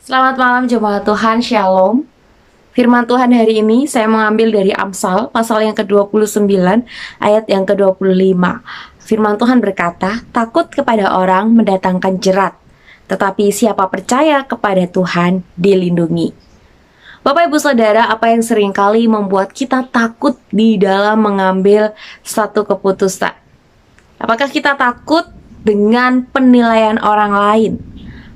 Selamat malam jemaat Tuhan, Shalom. Firman Tuhan hari ini saya mengambil dari Amsal pasal yang ke-29 ayat yang ke-25. Firman Tuhan berkata, takut kepada orang mendatangkan jerat, tetapi siapa percaya kepada Tuhan dilindungi. Bapak Ibu Saudara, apa yang seringkali membuat kita takut di dalam mengambil satu keputusan? Apakah kita takut dengan penilaian orang lain?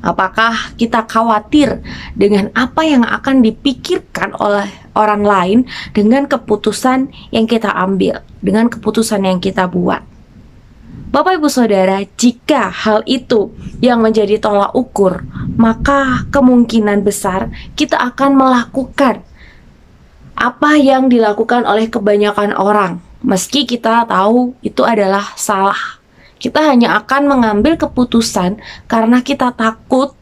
Apakah kita khawatir dengan apa yang akan dipikirkan oleh orang lain dengan keputusan yang kita ambil, dengan keputusan yang kita buat? Bapak Ibu Saudara, jika hal itu yang menjadi tolak ukur, maka kemungkinan besar kita akan melakukan apa yang dilakukan oleh kebanyakan orang, meski kita tahu itu adalah salah. Kita hanya akan mengambil keputusan karena kita takut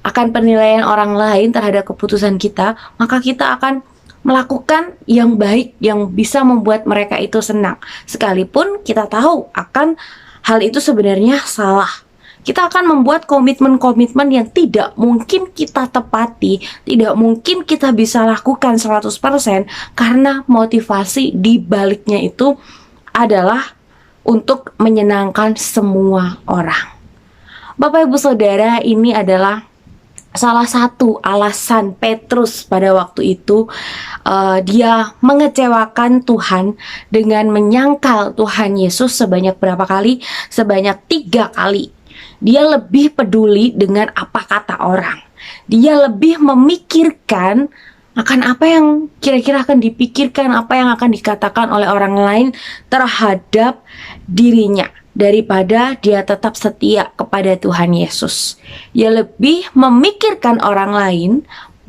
akan penilaian orang lain terhadap keputusan kita, maka kita akan melakukan yang baik yang bisa membuat mereka itu senang. Sekalipun kita tahu akan hal itu sebenarnya salah. Kita akan membuat komitmen-komitmen yang tidak mungkin kita tepati, tidak mungkin kita bisa lakukan 100% karena motivasi di baliknya itu adalah untuk menyenangkan semua orang. Bapak Ibu Saudara, ini adalah salah satu alasan Petrus pada waktu itu dia mengecewakan Tuhan dengan menyangkal Tuhan Yesus sebanyak berapa kali? Sebanyak 3 kali. Dia lebih peduli dengan apa kata orang. Dia lebih memikirkan akan apa yang kira-kira akan dipikirkan, apa yang akan dikatakan oleh orang lain terhadap dirinya, daripada dia tetap setia kepada Tuhan Yesus. Dia lebih memikirkan orang lain,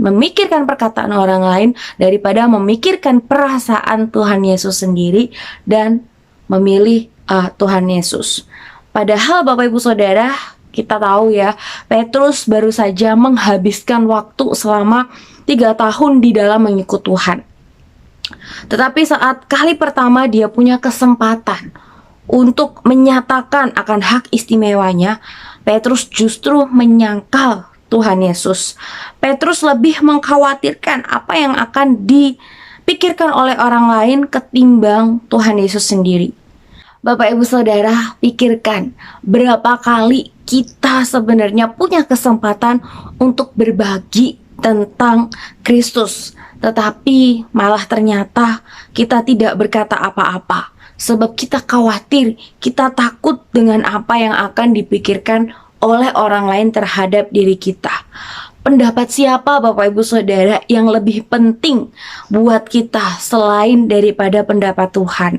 memikirkan perkataan orang lain, daripada memikirkan perasaan Tuhan Yesus sendiri dan memilih Tuhan Yesus. Padahal Bapak Ibu Saudara, kita tahu ya, Petrus baru saja menghabiskan waktu selama 3 tahun di dalam mengikut Tuhan. Tetapi saat kali pertama dia punya kesempatan untuk menyatakan akan hak istimewanya, Petrus justru menyangkal Tuhan Yesus. Petrus lebih mengkhawatirkan apa yang akan dipikirkan oleh orang lain ketimbang Tuhan Yesus sendiri. Bapak Ibu Saudara, pikirkan berapa kali kita sebenarnya punya kesempatan untuk berbagi tentang Kristus, tetapi malah ternyata kita tidak berkata apa-apa, sebab kita khawatir, kita takut dengan apa yang akan dipikirkan oleh orang lain terhadap diri kita. Pendapat siapa Bapak Ibu Saudara yang lebih penting buat kita selain daripada pendapat Tuhan?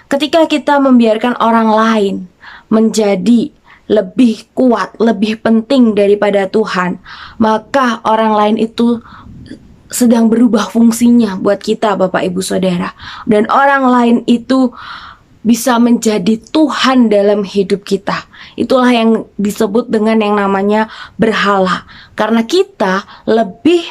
Ketika kita membiarkan orang lain menjadi lebih kuat, lebih penting daripada Tuhan, maka orang lain itu sedang berubah fungsinya buat kita Bapak Ibu Saudara. Dan orang lain itu bisa menjadi Tuhan dalam hidup kita. Itulah yang disebut dengan yang namanya berhala. Karena kita lebih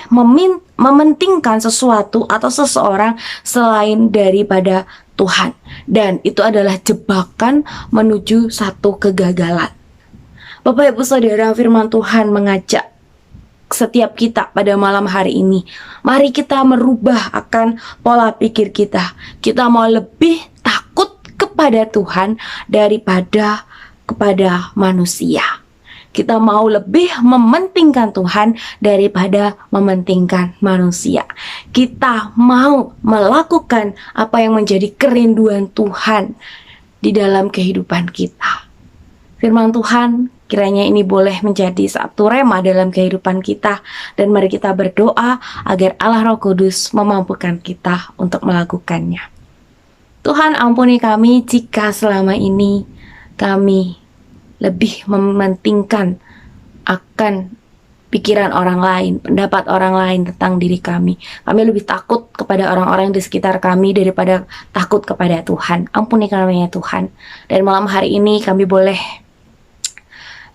mementingkan sesuatu atau seseorang selain daripada Tuhan. Dan itu adalah jebakan menuju satu kegagalan. Bapak Ibu Saudara, firman Tuhan mengajak setiap kita pada malam hari ini. Mari kita merubah akan pola pikir kita. Kita mau lebih takut kepada Tuhan daripada kepada manusia. Kita mau lebih mementingkan Tuhan daripada mementingkan manusia. Kita mau melakukan apa yang menjadi kerinduan Tuhan di dalam kehidupan kita. Firman Tuhan kiranya ini boleh menjadi satu rema dalam kehidupan kita. Dan mari kita berdoa agar Allah Roh Kudus memampukan kita untuk melakukannya. Tuhan, ampuni kami jika selama ini kami lebih mementingkan akan pikiran orang lain, pendapat orang lain tentang diri kami. Kami lebih takut kepada orang-orang di sekitar kami daripada takut kepada Tuhan. Ampuni kami ya Tuhan. Dan malam hari ini kami boleh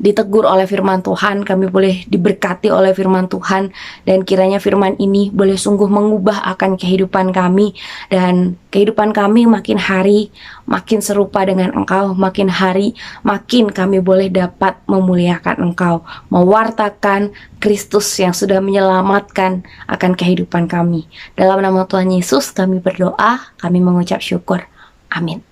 ditegur oleh firman Tuhan, kami boleh diberkati oleh firman Tuhan, dan kiranya firman ini boleh sungguh mengubah akan kehidupan kami, dan kehidupan kami makin hari makin serupa dengan Engkau, makin hari makin kami boleh dapat memuliakan Engkau, mewartakan Kristus yang sudah menyelamatkan akan kehidupan kami. Dalam nama Tuhan Yesus kami berdoa, kami mengucap syukur. Amin.